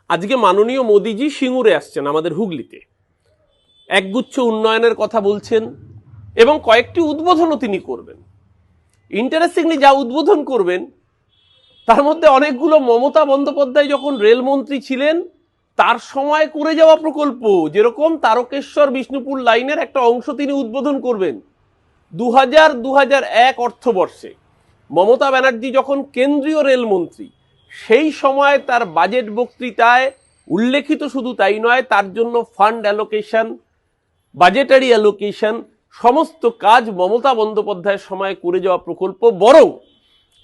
আজকে মাননীয় মোদিজি সিঙ্গুরে আসছেন আমাদের হুগলিতে, একগুচ্ছ উন্নয়নের কথা বলছেন এবং কয়েকটি উদ্বোধনও তিনি করবেন। ইন্টারেস্টিংলি যা উদ্বোধন করবেন তার মধ্যে অনেকগুলো মমতা বন্দ্যোপাধ্যায় যখন রেলমন্ত্রী ছিলেন তার সময় করে যাওয়া প্রকল্প, যেরকম তারকেশ্বর বিষ্ণুপুর লাইনের একটা অংশ তিনি উদ্বোধন করবেন 2000-2001 অর্থবর্ষে। মমতা ব্যানার্জি যখন কেন্দ্রীয় রেলমন্ত্রী, সেই সময় তার বাজেট বক্তৃতায় উল্লেখিত শুধু তাই নয়, তার জন্য ফান্ড অ্যালোকেশন, বাজেটারি অ্যালোকেশন, সমস্ত কাজ মমতা বন্দ্যোপাধ্যায়ের সময় করে যাওয়া প্রকল্প। বরং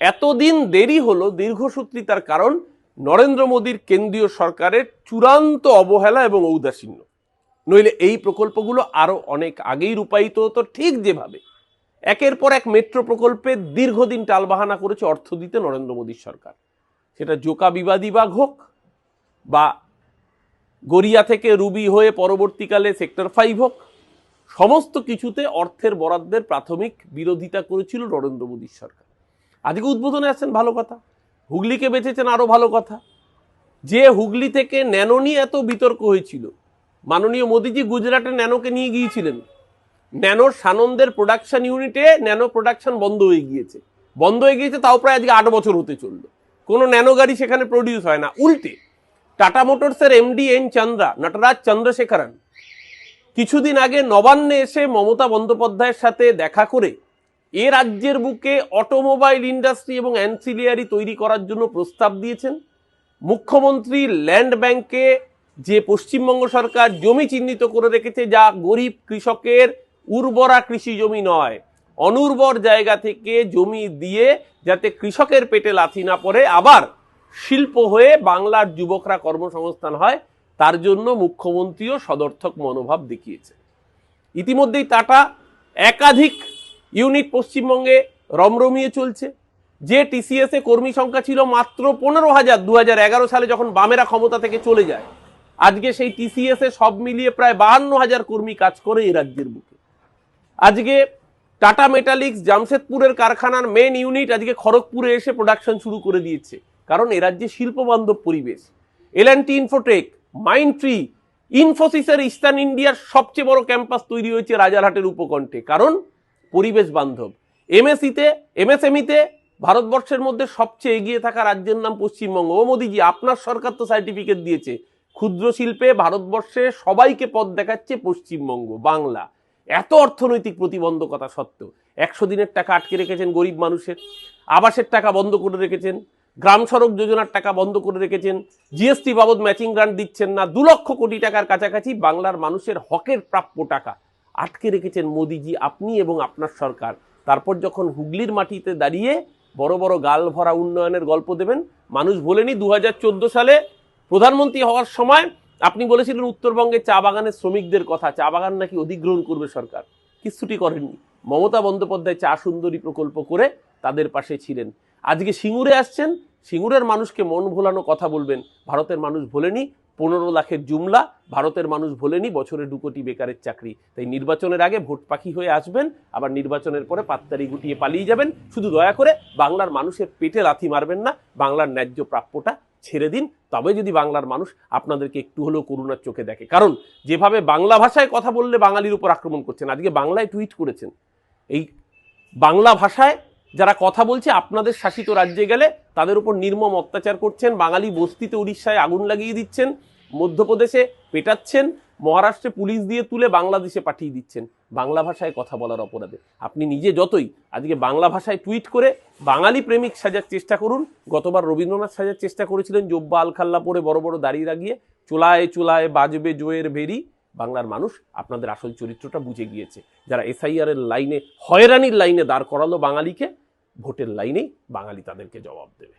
এতদিন দেরি হলো দীর্ঘসূত্রিতার কারণ নরেন্দ্র মোদীর কেন্দ্রীয় সরকারের চূড়ান্ত অবহেলা এবং ঔদাসীন্য। নইলে এই প্রকল্পগুলো আরো অনেক আগেই রূপায়িত হতো, ঠিক যেভাবে একের পর এক মেট্রো প্রকল্পে দীর্ঘদিন টালবাহানা করেছে অর্থ দিতে নরেন্দ্র মোদীর সরকার। সেটা জোকা বিবাদীবাগ হোক বা গড়িয়া থেকে রুবি হয়ে পরবর্তীকালে সেক্টর 5 হোক, সমস্ত কিছুতে অর্থের বরাদ্দের প্রাথমিক বিরোধিতা করেছিল নরেন্দ্র মোদীর সরকার। আজকে উদ্বোধনে আসছেন, ভালো কথা। হুগলিকে বেঁচেছেন, আরো ভালো কথা। যে হুগলি থেকে ন্যানো নিয়ে এত বিতর্ক হয়েছিল, মাননীয় মোদীজি গুজরাটে ন্যানোকে নিয়ে গিয়েছিলেন। ন্যানোর সানন্দের প্রোডাকশন ইউনিটে ন্যানো প্রোডাকশন বন্ধ হয়ে গিয়েছে, তাও প্রায় আজকে 8 বছর হতে চললো। কোনো ন্যানো গাড়ি সেখানে প্রডিউস হয় না। উল্টে টাটা মোটরসের এমডি এন চন্দ্রা, নটরাজ চন্দ্রশেখরন, কিছুদিন আগে নবান্নে এসে মমতা বন্দ্যোপাধ্যায়ের সাথে দেখা করে এ রাজ্যের বুকে অটোমোবাইল ইন্ডাস্ট্রি এবং অ্যান্সিলিয়ারি তৈরি করার জন্য প্রস্তাব দিয়েছেন। মুখ্যমন্ত্রী ল্যান্ড ব্যাংকে যে পশ্চিমবঙ্গ সরকার জমি চিহ্নিত করে রেখেছে, যা গরিব কৃষকের উর্বরা কৃষি জমি নয়, অনুর্বর জায়গা থেকে জমি দিয়ে যাতে কৃষকের পেটে লাথি না পড়ে, আবার শিল্প হয়ে বাংলার যুবকরা কর্মসংস্থান হয়, তার জন্য মুখ্যমন্ত্রীও সদর্থক মনোভাব দেখিয়েছে। ইতিমধ্যেই টাটা একাধিক ইউনিট পশ্চিমবঙ্গে রমরমিয়ে চলছে। যে টিসিএস এ কর্মী সংখ্যা ছিল মাত্র 15,000 2011 সালে যখন বামেরা ক্ষমতা থেকে চলে যায়, আজকে সেই টিসিএস এ সব মিলিয়ে প্রায় 52,000 কর্মী কাজ করে এই রাজ্যের বুকে। আজকে টাটা মেটালিক্স জামশেদপুরের কারখানার মেন ইউনিট আজকে খড়গপুরে এসে প্রোডাকশন শুরু করে দিয়েছে, কারণ এ রাজ্যে শিল্প বান্ধব পরিবেশ। এলএনটি ইনফোটেক, মাইন্ডট্রি, ইনফোসিসের ইস্টার্ন ইন্ডিয়ার সবচেয়ে বড় ক্যাম্পাস তৈরি হয়েছে রাজারহাটের উপকণ্ঠে, কারণ পরিবেশ বান্ধব। এমএসএমইতে ভারতবর্ষের মধ্যে সবচেয়ে এগিয়ে থাকা রাজ্যের নাম পশ্চিমবঙ্গ। ও মোদিজি, আপনার সরকার তো সার্টিফিকেট দিয়েছে। ক্ষুদ্র শিল্পে ভারতবর্ষে সবাইকে পথ দেখাচ্ছে পশ্চিমবঙ্গ, বাংলা। এত অর্থনৈতিক প্রতিবন্ধকতা সত্ত্বেও 100 দিনের টাকা আটকে রেখেছেন গরিব মানুষের, আবাসের টাকা বন্ধ করে রেখেছেন, গ্রাম সড়ক যোজনার টাকা বন্ধ করে রেখেছেন, জিএসটি বাবদ ম্যাচিং গ্রান্ট দিচ্ছেন না, 2 লক্ষ কোটি টাকার কাছাকাছি বাংলার মানুষের হকের প্রাপ্য টাকা আটকে রেখেছেন মোদিজি, আপনি এবং আপনার সরকার। তারপর যখন হুগলির মাটিতে দাঁড়িয়ে বড় বড় গাল ভরা উন্নয়নের গল্প দেবেন, মানুষ ভোলেনি 2014 সালে প্রধানমন্ত্রী হওয়ার সময় আপনি বলেছিলেন উত্তরবঙ্গের চা বাগানের শ্রমিকদের কথা, চা বাগান নাকি অধিগ্রহণ করবে সরকার। কিছুটি করেননি। মমতা বন্দ্যোপাধ্যায় চা সুন্দরী প্রকল্প করে তাদের পাশে ছিলেন। আজকে সিঙ্গুরে আসছেন, সিঙ্গুরের মানুষকে মন ভোলানো কথা বলবেন। ভারতের মানুষ ভোলেনি 15 লাখের জুমলা, ভারতের মানুষ ভোলেনি বছরে 2 কোটি বেকারের চাকরি। তাই নির্বাচনের আগে ভোট পাখি হয়ে আসবেন, আবার নির্বাচনের পরে পাত্তারি গুটিয়ে পালিয়ে যাবেন। শুধু দয়া করে বাংলার মানুষের পেটে লাথি মারবেন না, বাংলার ন্যায্য প্রাপ্যটা ছেড়ে দিন। তবে যদি বাংলার মানুষ আপনাদেরকে একটু হলেও করুণার চোখে দেখে। কারণ যেভাবে বাংলা ভাষায় কথা বললে বাঙালির উপর আক্রমণ করছেন, আজকে বাংলায় টুইট করেছেন, এই বাংলা ভাষায় যারা কথা বলছে আপনাদের শাসিত রাজ্যে গেলে তাদের উপর নির্মম অত্যাচার করছেন। বাঙালি বস্তিতে উড়িষ্যায় আগুন লাগিয়ে দিচ্ছেন, মধ্যপ্রদেশে পেটাচ্ছেন, মহারাষ্ট্রে পুলিশ দিয়ে তুলে বাংলাদেশে পাঠিয়ে দিচ্ছেন বাংলা ভাষায় কথা বলার অপরাধে। আপনি নিজে যতই আজকে বাংলা ভাষায় টুইট করে বাঙালি প্রেমিক সাজার চেষ্টা করুন। গতবার রবীন্দ্রনাথ সাজার চেষ্টা করেছিলেন জোব্বা আলখাল্লা পরে বড় বড় দাড়ি লাগিয়ে, চোলায় চোলায় বাজবে জোয়ের ভেরি। বাংলার মানুষ আপনাদের আসল চরিত্রটা বুঝে গিয়েছে। যারা এসআইআর এর লাইনে, হয়রানির লাইনে দাঁড় করালো বাঙালিকে, ভোটের লাইনেই বাঙালি তাদেরকে জবাব দেবে।